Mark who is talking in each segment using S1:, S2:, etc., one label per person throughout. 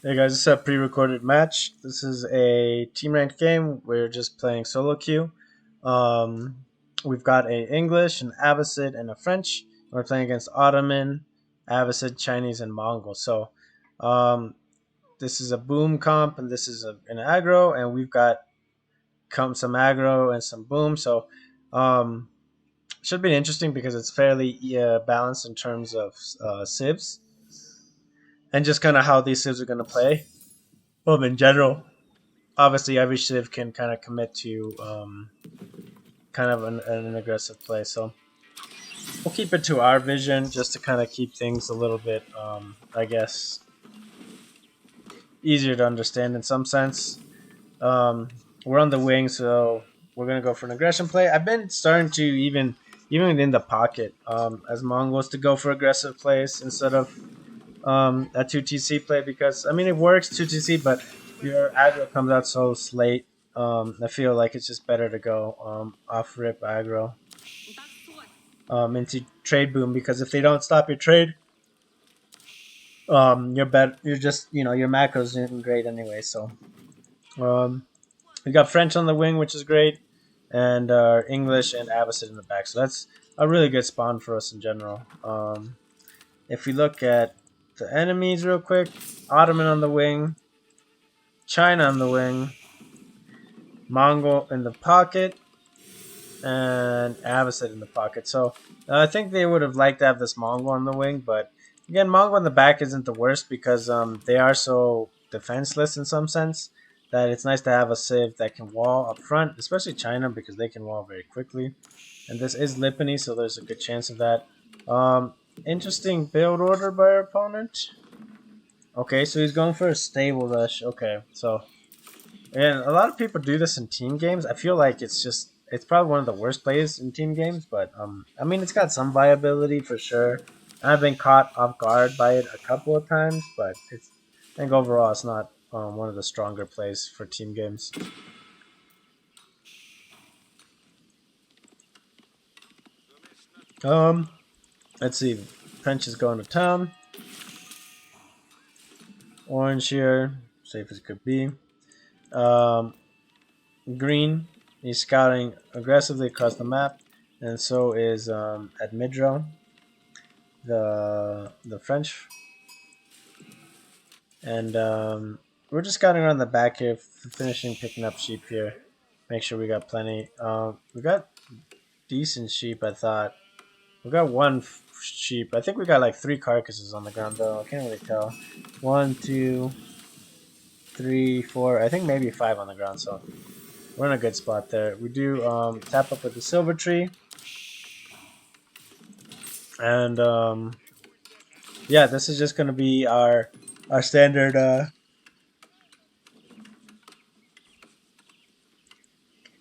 S1: Hey guys, this is a pre-recorded match. This is a team ranked game. We're just playing solo queue. Um, we've got a English, an Abbasid, and a French. We're playing against Ottoman, Abbasid, Chinese, and Mongol. So, um, this is a boom comp, and this is an aggro, and we've got some aggro and some boom. So, um, should be interesting because it's fairly balanced in terms of civs and just kind of how these civs are going to play. In general, obviously every Civ can kind of commit to kind of an aggressive play. So we'll keep it to our vision just to kind of keep things a little bit, I guess, easier to understand in some sense. Um, we're on the wing, so we're gonna go for an aggression play. I've been starting to even in the pocket as Mongols to go for aggressive plays instead of a 2TC play because I mean it works 2TC, but your aggro comes out so late. I feel like it's just better to go off rip aggro into trade boom because if they don't stop your trade, you're better. You're just your macros isn't great anyway. So um, we got French on the wing, which is great, and English and Abbasid in the back. So that's a really good spawn for us in general. If we look at the enemies real quick, Ottoman on the wing, China on the wing, Mongol in the pocket, and Avocet in the pocket. So I think they would have liked to have this Mongol on the wing, but again, Mongol in the back isn't the worst because they are so defenseless in some sense that it's nice to have a Civ that can wall up front, especially China because they can wall very quickly. And this is lipany, so there's a good chance of that. Interesting build order by our opponent. Okay, so he's going for a stable rush. Okay, so and a lot of people do this in team games. I feel like it's probably one of the worst plays in team games, but I mean it's got some viability for sure. I've been caught off guard by it a couple of times, but I think overall it's not one of the stronger plays for team games. Um, let's see. French is going to town. Orange here, safe as could be. Um, Green, he's scouting aggressively across the map, and so is at Midro, the French, and we're just scouting around the back here, finishing picking up sheep here. Make sure we got plenty. We got decent sheep. I thought we got one sheep. I think we got like 3 carcasses on the ground though. I can't really tell. 1, 2, 3, 4. I think maybe 5 on the ground. So we're in a good spot there. We do tap up with the silver tree, and yeah, this is just gonna be our standard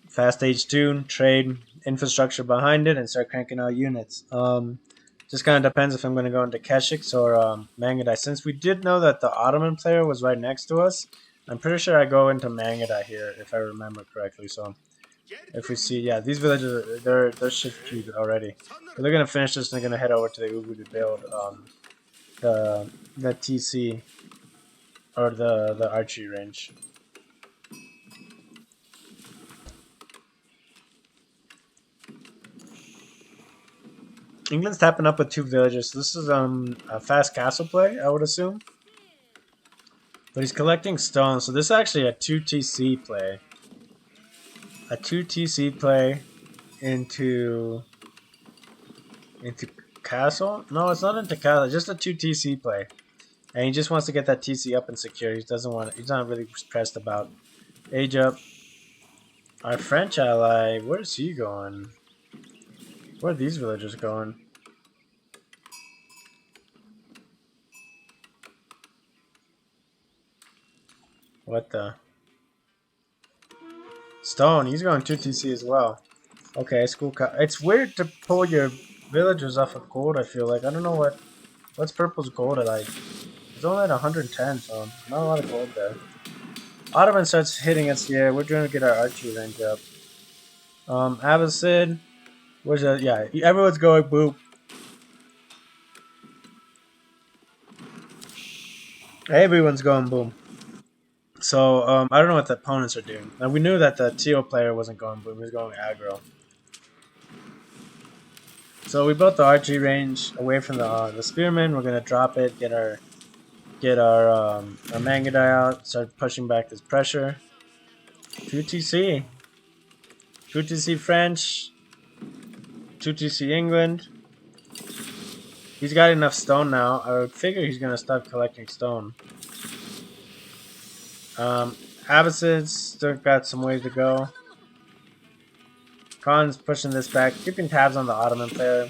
S1: fast age tune, trade infrastructure behind it, and start cranking out units. Just kind of depends if I'm going to go into Keshiks or Mangadai. Since we did know that the Ottoman player was right next to us, I'm pretty sure I go into Mangadai here if I remember correctly. So if we see, yeah, these villages they're shift queued already. So they're gonna finish this and they're gonna head over to the Ubu to build the TC or the archery range. England's tapping up with 2 villagers. So this is a fast castle play, I would assume. But he's collecting stones, so this is actually a 2TC play. A 2TC play into castle? No, it's not into castle, just a 2TC play. And he just wants to get that TC up and secure. He doesn't want he's not really pressed about age up. Our French ally, where's he going? Where are these villagers going? What the? Stone, he's going 2TC as well. Okay, school. It's weird to pull your villagers off of gold. I feel like I don't know what's purple's gold at like. It's only at 110, so not a lot of gold there. Ottoman starts hitting us here. We're trying to get our archery range up. Abbasid, where's that? Yeah, everyone's going boop. Everyone's going boom. So I don't know what the opponents are doing. And we knew that the teal player wasn't going boom; he was going aggro. So we built the archery range away from the spearman. We're gonna drop it, get our manga die out, start pushing back this pressure. 2TC, 2TC French, 2TC England. He's got enough stone now. I would figure he's gonna start collecting stone. Abbasids still got some ways to go. Khan's pushing this back, keeping tabs on the Ottoman player.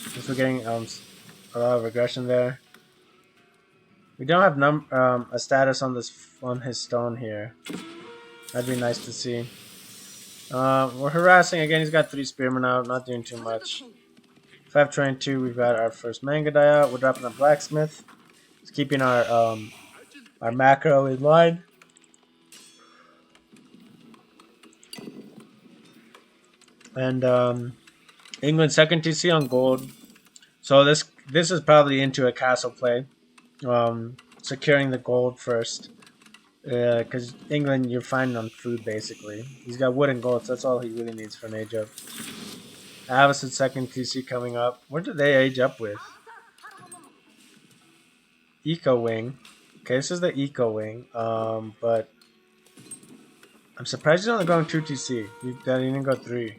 S1: Since we're getting a lot of aggression there. We don't have a status on his stone here. That'd be nice to see. We're harassing again. He's got 3 spearmen out, not doing too much. 522. We've got our first manga die out. We're dropping the blacksmith. It's keeping our macro in line. And England second TC on gold. So this is probably into a castle play. Securing the gold first. Because England, you're finding on food basically. He's got wood and gold, so that's all he really needs for an age up. Avacid second TC coming up. What did they age up with? Eco Wing. Okay, this is the Eco Wing. But I'm surprised he's only going 2 TC. He didn't go 3.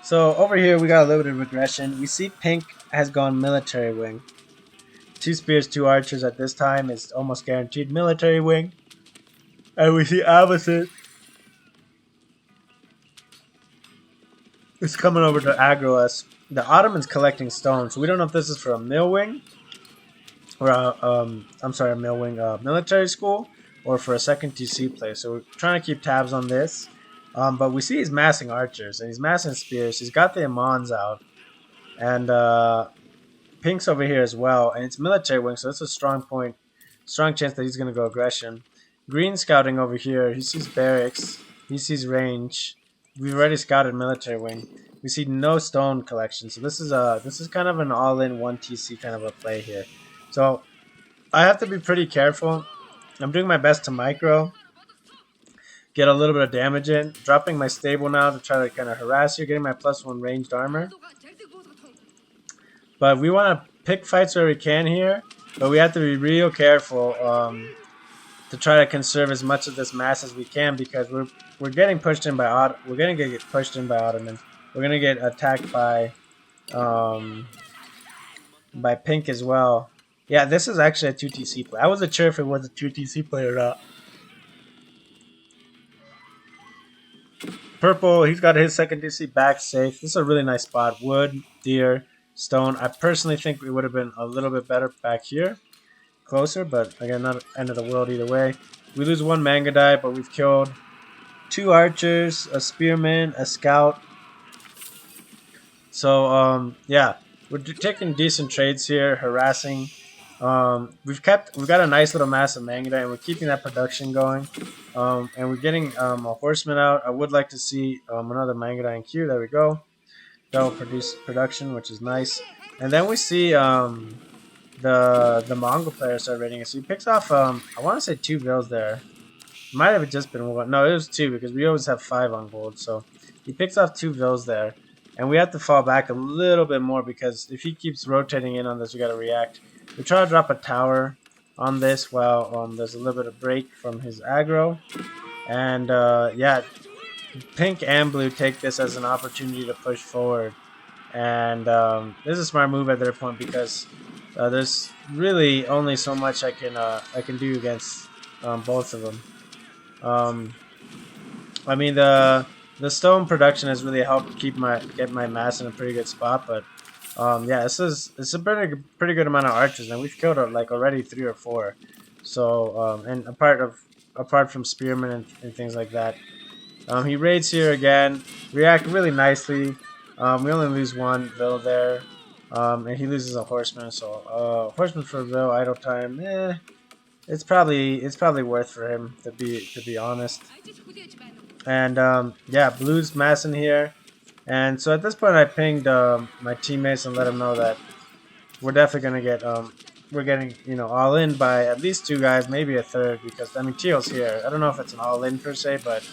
S1: So over here we got a little bit of regression. We see Pink has gone military wing. 2 spears, 2 archers at this time is almost guaranteed military wing. And we see Avacid is coming over to aggro us. The Ottoman's collecting stone, so we don't know if this is for a mill wing or a mill wing military school or for a second TC play. So we're trying to keep tabs on this. But we see he's massing archers and he's massing spears. He's got the Amons out. And Pink's over here as well. And it's military wing, so that's a strong point. Strong chance that he's going to go aggression. Green scouting over here. He sees barracks. He sees range. We've already scouted military wing. We see no stone collection. So this is kind of an all-in 1 TC kind of a play here. So I have to be pretty careful. I'm doing my best to micro. Get a little bit of damage in. Dropping my stable now to try to kind of harass you. Getting my +1 ranged armor. But we want to pick fights where we can here. But we have to be real careful to try to conserve as much of this mass as we can because we're getting pushed in by we're gonna get pushed in by Ottomans. We're gonna get attacked by Pink as well. Yeah, this is actually a 2 TC play. I wasn't sure if it was a 2 TC play or not. Purple, he's got his second TC back safe. This is a really nice spot. Wood, deer, stone. I personally think we would have been a little bit better back here. Closer, but again, not end of the world either way. We lose 1 manga die, but we've killed 2 archers, a spearman, a scout. So, yeah. We're taking decent trades here, harassing. We've got a nice little mass of manga die, and we're keeping that production going. And we're getting a horseman out. I would like to see another manga die in queue. There we go. That'll produce production, which is nice. And then we see the Mongol player start raiding us. So he picks off I want to say 2 bills there. Might have just been 1. No, it was 2 because we always have 5 on gold. So he picks off 2 bills there. And we have to fall back a little bit more because if he keeps rotating in on this, we got to react. We try to drop a tower on this while there's a little bit of break from his aggro. And yeah, Pink and Blue take this as an opportunity to push forward. And this is a smart move at their point because there's really only so much I can do against both of them. I mean the stone production has really helped get my mass in a pretty good spot, but yeah, it's a pretty good amount of archers, and we've killed like already 3 or 4. So and apart from spearmen and things like that, he raids here again. React really nicely. We only lose 1 bill there, and he loses a horseman. So horseman for a bill idle time. It's probably worth for him to be honest. And yeah, Blue's massing here. And so at this point I pinged my teammates and let them know that we're definitely gonna get we're getting, you know, all in by at least 2 guys, maybe a third, because I mean Teal's here. I don't know if it's an all in per se, but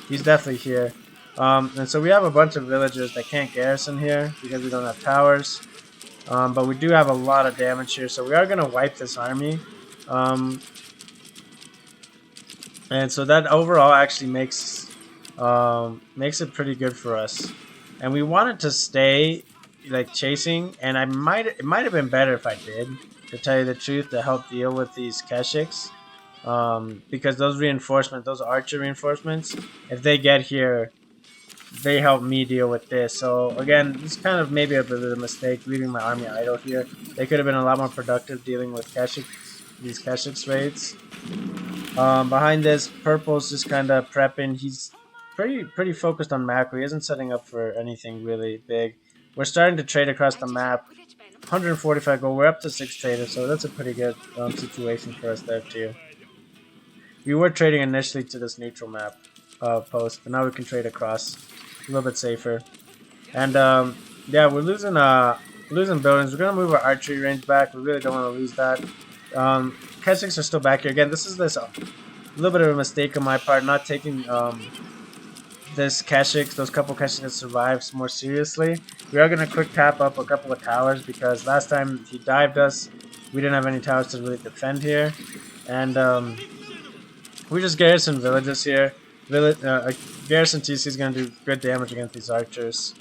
S1: he's definitely here. And so we have a bunch of villagers that can't garrison here because we don't have towers. But we do have a lot of damage here, so we are gonna wipe this army. And so that overall actually makes it pretty good for us. And we wanted to stay like chasing, and it might have been better if I did, to tell you the truth, to help deal with these Keshiks. Because those reinforcements, those archer reinforcements, if they get here, they help me deal with this. So again, this is kind of maybe a bit of a mistake leaving my army idle here. They could have been a lot more productive dealing with these Keshiks raids. Behind this, Purple's just kind of prepping. He's pretty focused on macro. He isn't setting up for anything really big. We're starting to trade across the map. 145 gold. We're up to 6 traders, so that's a pretty good situation for us there too. We were trading initially to this neutral map post, but now we can trade across a little bit safer. And yeah, we're losing buildings. We're gonna move our archery range back. We really don't want to lose that. Keshiks are still back here. Again, this is a little bit of a mistake on my part, not taking those couple Keshiks that survived more seriously. We are going to quick tap up a couple of towers because last time he dived us, we didn't have any towers to really defend here. And we just garrison villages here. Garrison TC is going to do good damage against these archers.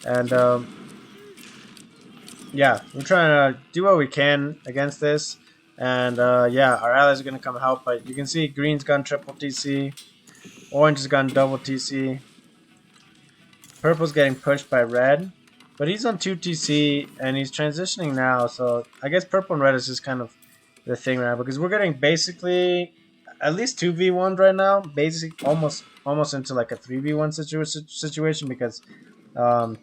S1: And yeah, we're trying to do what we can against this. And yeah, our allies are going to come help. But you can see green's gone triple TC. Orange has gone double TC. Purple's getting pushed by red. But he's on 2 TC and he's transitioning now. So I guess purple and red is just kind of the thing right now. Because we're getting basically at least 2v1 right now. Basically almost into like a 3v1 situation. Because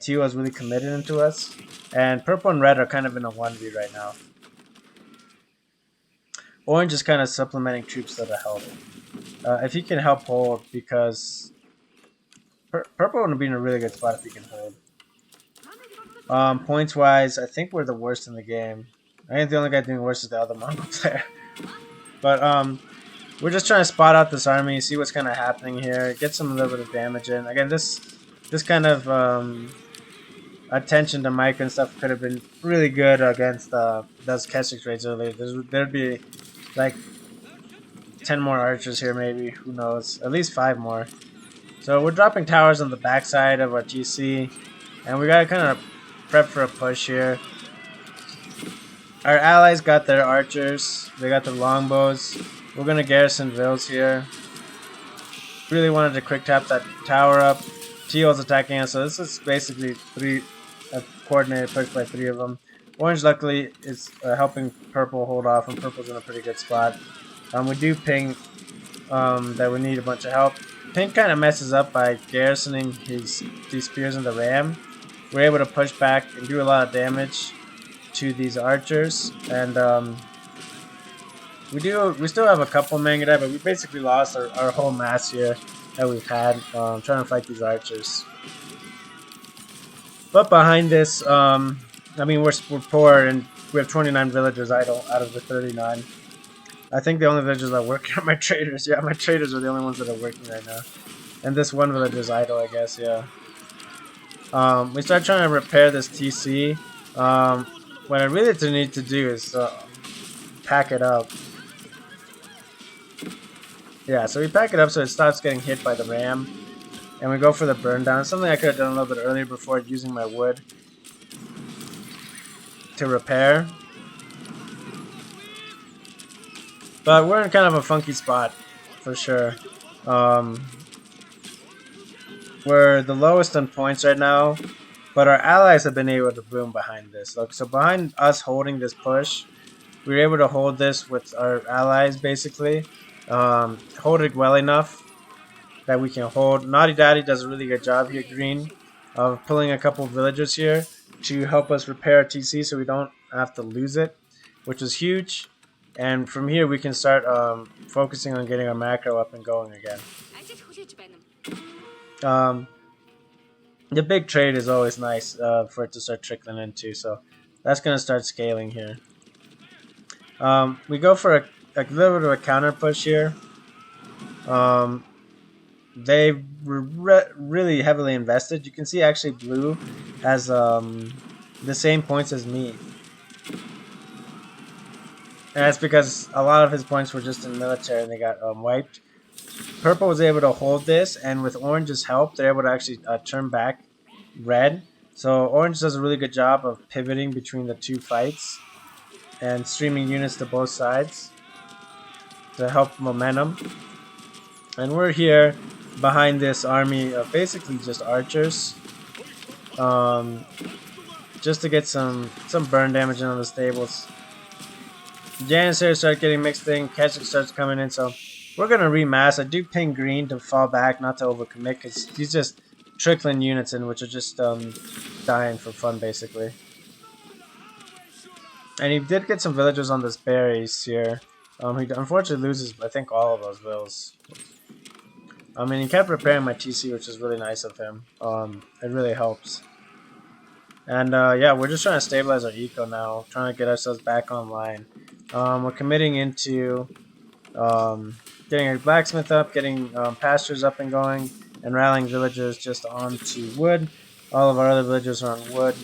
S1: Teal is really committed into us. And purple and red are kind of in a 1v right now. Orange is kind of supplementing troops that are help. If he can help hold, because purple would be in a really good spot if he can hold. Points wise, I think we're the worst in the game. I think the only guy doing worse is the other Mongol player. But we're just trying to spot out this army, see what's kind of happening here, get some little bit of damage in. Again, this kind of attention to mic and stuff could have been really good against those Keshiks raids earlier. There'd be like 10 more archers here, maybe. Who knows? At least 5 more. So we're dropping towers on the backside of our TC, and we gotta kind of prep for a push here. Our allies got their archers. They got their longbows. We're gonna garrison vills here. Really wanted to quick tap that tower up. Teal's attacking us, so this is basically a coordinated push by 3 of them. Orange luckily is helping purple hold off, and purple's in a pretty good spot. We do ping that we need a bunch of help. Pink kind of messes up by garrisoning these spears in the ram. We're able to push back and do a lot of damage to these archers, and we still have a couple Mangadai, but we basically lost our whole mass here that we've had trying to fight these archers. But behind this, I mean, we're poor, and we have 29 villagers idle out of the 39. I think the only villagers that work are my traders. Yeah, my traders are the only ones that are working right now. And this one villager is idle, I guess, yeah. We start trying to repair this TC. What I really need to do is pack it up. Yeah, so we pack it up so it stops getting hit by the ram. And we go for the burn down. Something I could have done a little bit earlier before using my wood to repair. But we're in kind of a funky spot, for sure. We're the lowest on points right now, but our allies have been able to boom behind this. Look, so behind us holding this push, we were able to hold this with our allies, basically. Hold it well enough that we can hold. Naughty Daddy does a really good job here, green, of pulling a couple of villagers here to help us repair our TC so we don't have to lose it, which is huge. And from here, we can start focusing on getting our macro up and going again. The big trade is always nice for it to start trickling into, so That's gonna start scaling here. We go for a little bit of a counter push here. They were really heavily invested. You can see actually blue has the same points as me. And that's because a lot of his points were just in military and they got wiped. Purple was able to hold this, and with orange's help, they're able to actually turn back red. So orange does a really good job of pivoting between the two fights and streaming units to both sides to help momentum. And we're here behind this army of basically just archers, just to get some burn damage in on the stables. Janissaries start getting mixed in, Keswick starts coming in, so we're going to remass. I do ping green to fall back, not to overcommit, because he's just trickling units in, which are just dying for fun, basically. And he did get some villagers on this berries here. He unfortunately loses, I think, all of those vills. I mean, he kept repairing my TC, which is really nice of him. It really helps. And yeah, we're just trying to stabilize our eco now, trying to get ourselves back online. We're committing into getting a blacksmith up, getting pastures up and going, and rallying villagers just onto wood. All of our other villagers are on wood.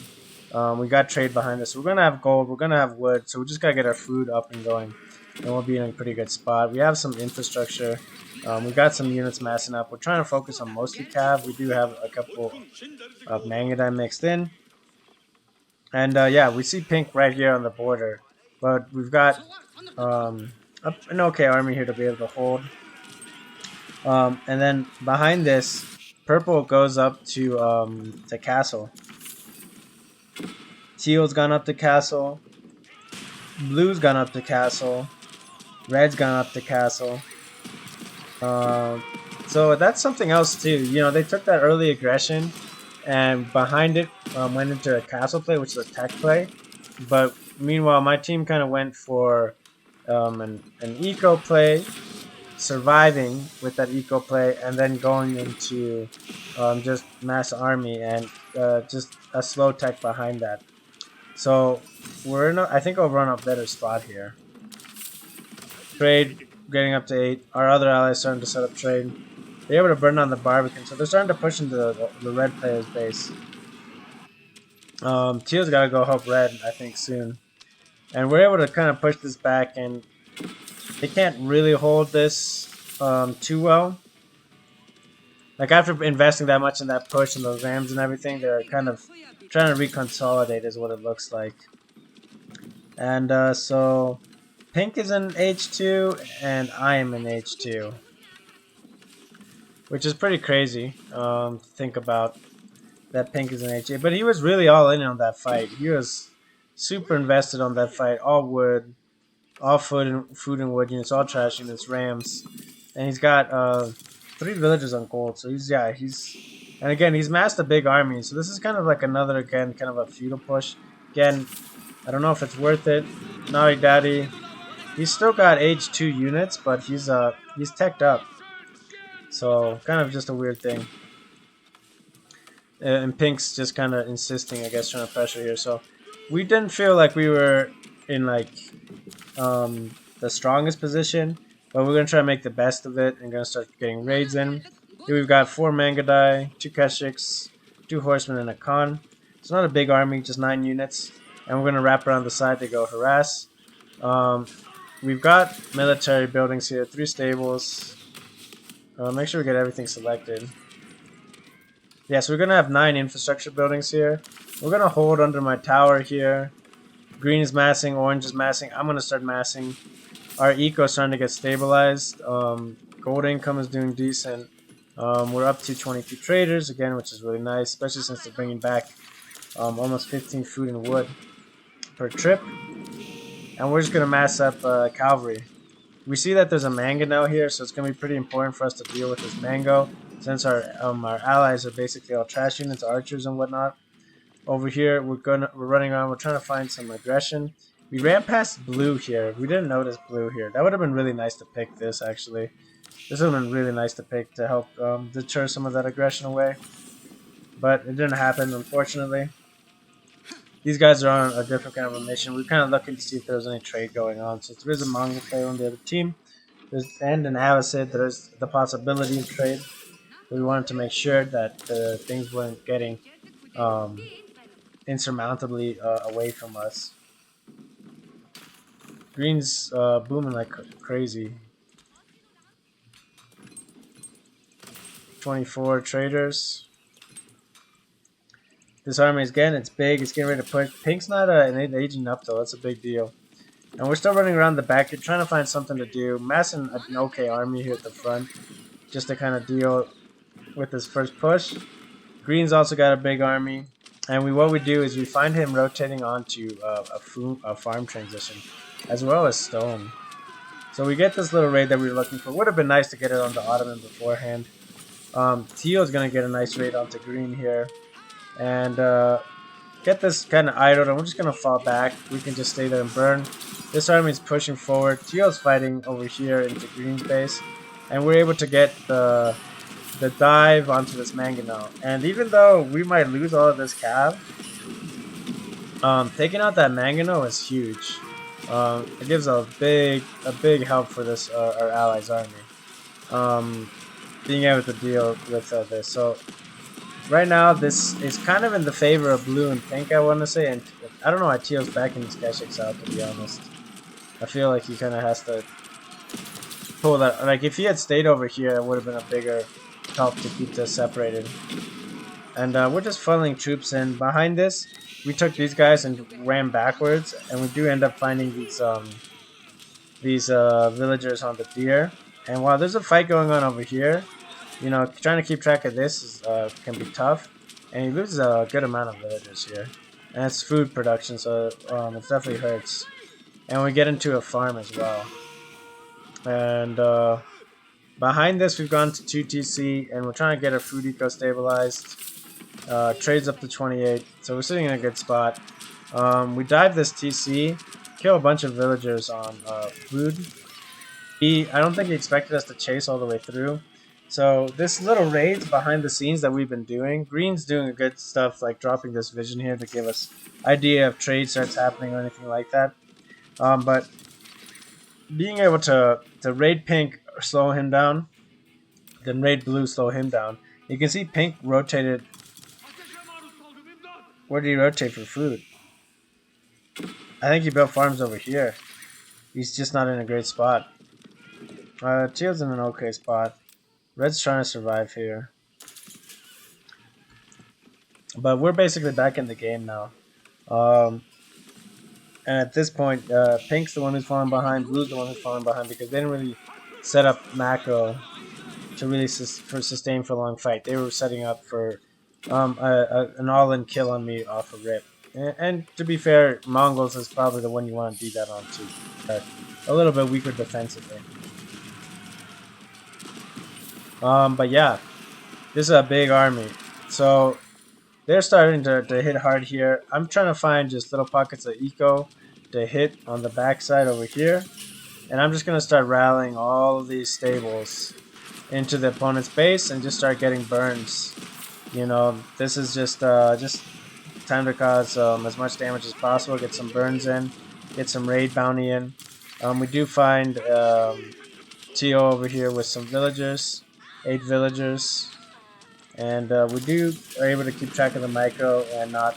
S1: We got trade behind us. So we're going to have gold, we're going to have wood, so we just got to get our food up and going. And we'll be in a pretty good spot. We have some infrastructure. We got some units massing up. We're trying to focus on mostly cav. We do have a couple of mangadine mixed in. And yeah, we see pink right here on the border. But we've got an okay army here to be able to hold. And then behind this, purple goes up to castle. Teal's gone up to castle. Blue's gone up to castle. Red's gone up to castle. So that's something else too. You know, they took that early aggression and behind it went into a castle play, which is a tech play. But meanwhile, my team kind of went for an eco play, surviving with that eco play, and then going into just mass army and just a slow tech behind that. So we're in I think we're in a better spot here. Trade getting up to 8. Our other allies starting to set up trade. They're able to burn down the Barbican, so they're starting to push into the red player's base. Teal's got to go help red, I think, soon. And we're able to kind of push this back, and they can't really hold this too well. Like, after investing that much in that push and those rams and everything, they're kind of trying to reconsolidate is what it looks like. And so pink is in H2 and I am in H2, which is pretty crazy to think about that pink is in H2. But he was really all in on that fight. He was super invested on that fight. All wood, all food and wood units, all trash units, rams, and he's got 3 villagers on gold. So he's and again, he's massed a big army. So this is kind of like another, again, kind of a feudal push. Again, I don't know if it's worth it. Naughty Daddy, he's still got H2 units, but he's teched up. So kind of just a weird thing. And Pink's just kind of insisting, I guess, trying to pressure here. So we didn't feel like we were in like the strongest position, but we're gonna try to make the best of it and gonna start getting raids in. Here we've got 4 Mangadai, 2 Keshiks, 2 Horsemen, and a Khan. It's not a big army, just 9 units. And we're gonna wrap around the side to go harass. We've got military buildings here, 3 stables. Make sure we get everything selected. Yeah, so we're gonna have 9 infrastructure buildings here. We're gonna hold under my tower here. Green is massing, orange is massing. I'm gonna start massing. Our eco is starting to get stabilized. Gold income is doing decent. We're up to 22 traders again, which is really nice, especially since they're bringing back almost 15 food and wood per trip. And we're just gonna mass up cavalry. We see that there's a mango here, so it's gonna be pretty important for us to deal with this mango, since our allies are basically all trash units, archers and whatnot. Over here, we're running around. We're trying to find some aggression. We ran past blue here. We didn't notice blue here. That would have been really nice to pick this, actually. This would have been really nice to pick to help deter some of that aggression away. But it didn't happen, unfortunately. these guys are on a different kind of a mission. We're kind of looking to see if there's any trade going on. So there is a Mongol player on the other team. And an Avacid, there's the possibility of trade. We wanted to make sure that things weren't getting insurmountably away from us. Green's booming like crazy. 24 traders. This army is getting, it's big, it's getting ready to push. Pink's not aging up though, that's a big deal. And we're still running around the back here trying to find something to do. Massing an okay army here at the front just to kind of deal with this first push. Green's also got a big army. And what we do is we find him rotating onto a farm transition as well as stone. So we get this little raid that we were looking for. Would have been nice to get it onto Ottoman beforehand. Teal is going to get a nice raid onto green here. And get this kind of idled, and we're just going to fall back. We can just stay there and burn. This army is pushing forward. Teal's fighting over here into green's base. And we're able to get the dive onto this Mangano. And even though we might lose all of this cav, taking out that Mangano is huge. It gives a big help for this our allies' army. Being able to deal with this. So right now this is kind of in the favor of blue and pink, I want to say, and I don't know why Teal's backing this guy 6 out, to be honest. I feel like he kind of has to pull that. Like if he had stayed over here, it would have been a bigger help to keep this separated. And we're just funneling troops in. Behind this, we took these guys and ran backwards, and we do end up finding these villagers on the deer. And while there's a fight going on over here, you know, trying to keep track of this is, can be tough. And he loses a good amount of villagers here. And it's food production, so it definitely hurts. And we get into a farm as well. And behind this, we've gone to 2 TC, and we're trying to get our food eco stabilized. Trades up to 28, so we're sitting in a good spot. We dive this TC, kill a bunch of villagers on food. I don't think he expected us to chase all the way through. So this little raids behind the scenes that we've been doing, Green's doing a good stuff like dropping this vision here to give us idea if trade starts happening or anything like that. But being able to raid Pink or slow him down, then raid Blue, slow him down. You can see Pink rotated. Where did he rotate for food? I think he built farms over here. He's just not in a great spot. Teal's in an okay spot. Red's trying to survive here. But we're basically back in the game now. And at this point, Pink's the one who's falling behind, Blue's the one who's falling behind because they didn't really set up macro to really sustain for a long fight. They were setting up for an all-in kill on me off a rip. And to be fair, Mongols is probably the one you want to do that on too. A little bit weaker defensively. But yeah, this is a big army. So they're starting to hit hard here. I'm trying to find just little pockets of eco to hit on the backside over here. And I'm just going to start rallying all of these stables into the opponent's base and just start getting burns. You know, this is just time to cause as much damage as possible. Get some burns in, get some raid bounty in. We do find Teal over here with some villagers. 8 villagers, and we are able to keep track of the micro and not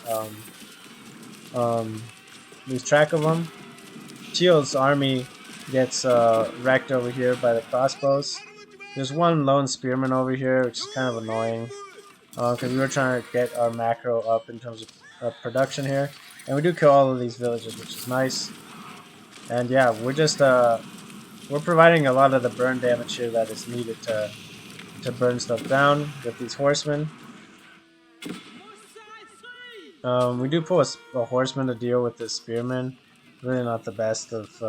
S1: lose track of them. Teal's army gets wrecked over here by the crossbows. There's one lone spearman over here, which is kind of annoying because we were trying to get our macro up in terms of production here, and we do kill all of these villagers, which is nice. And yeah, we're just we're providing a lot of the burn damage here that is needed to burn stuff down with these horsemen. We do pull a horseman to deal with this spearman. Really not the best of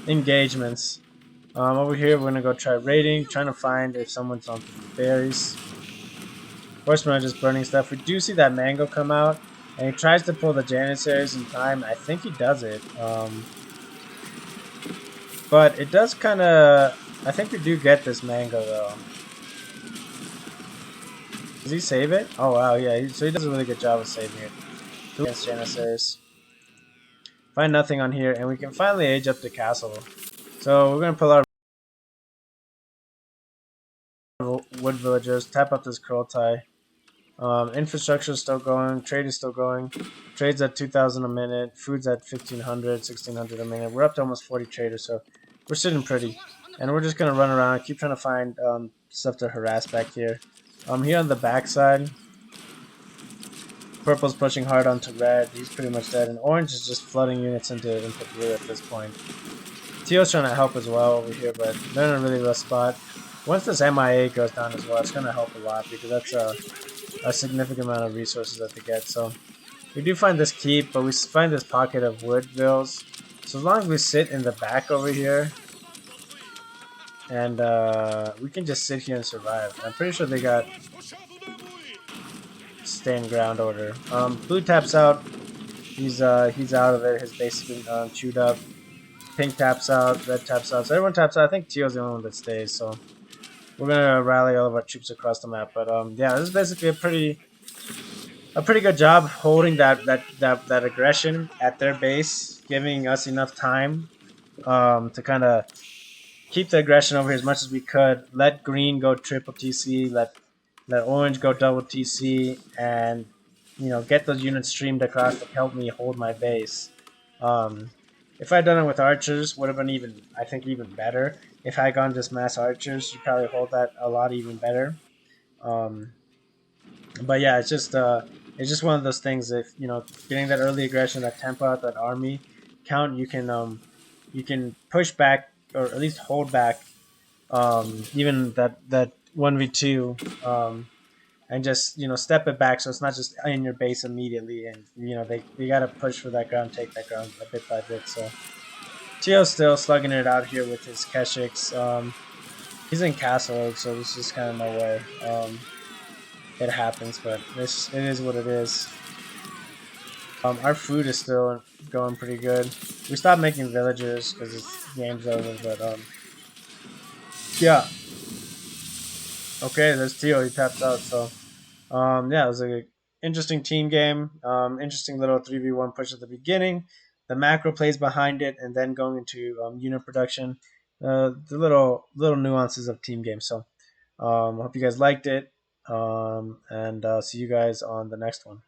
S1: engagements. Over here we're gonna go try raiding, trying to find if someone's on the berries. Horsemen are just burning stuff. We do see that Mango come out, and he tries to pull the Janissaries in time. I think he does it. But it does kind of... I think we do get this Mango, though. Does he save it? Oh wow, yeah. So he does a really good job of saving it. Against Janissaries. Find nothing on here, and we can finally age up the castle. So we're gonna pull our wood villagers, tap up this Kurultai. Infrastructure is still going. Trade is still going. Trade's at 2,000 a minute. Food's at 1,500, 1,600 a minute. We're up to almost 40 traders, so we're sitting pretty. And we're just gonna run around, keep trying to find stuff to harass back here. Here on the backside, purple's pushing hard onto red. He's pretty much dead, and orange is just flooding units into blue at this point. Teal's trying to help as well over here, but they're in a really rough spot. Once this MIA goes down as well, it's gonna help a lot because that's a significant amount of resources that they get. So we do find this keep, but we find this pocket of wood vills. So as long as we sit in the back over here, and we can just sit here and survive. I'm pretty sure they got stand ground order. Blue taps out. He's out of it. His base has been chewed up. Pink taps out. Red taps out. So everyone taps out. I think Teal's the only one that stays. So we're gonna rally all of our troops across the map. But yeah, this is basically a pretty good job holding that aggression at their base, giving us enough time to kind of keep the aggression over here as much as we could. Let green go triple TC, let orange go double TC, and get those units streamed across to help me hold my base. Um, if I'd done it with archers, would have been I think even better. If I had gone just mass archers, you probably hold that a lot even better. Um, but yeah, it's just one of those things. If getting that early aggression, that tempo out, that army count, you can push back or at least hold back even that 1v2 and just step it back so it's not just in your base immediately, and they got to push for that ground, take that ground a bit by bit. So Tio's still slugging it out here with his Keshiks. He's in Castle Oak, so there's just kind of no way. It happens, but it is what it is. Our food is still going pretty good. We stopped making villagers because this game's over, but yeah. Okay, there's Tio. He taps out. So yeah, it was a interesting team game. Interesting little 3v1 push at the beginning. The macro plays behind it, and then going into unit production. The little nuances of team game. So hope you guys liked it, and see you guys on the next one.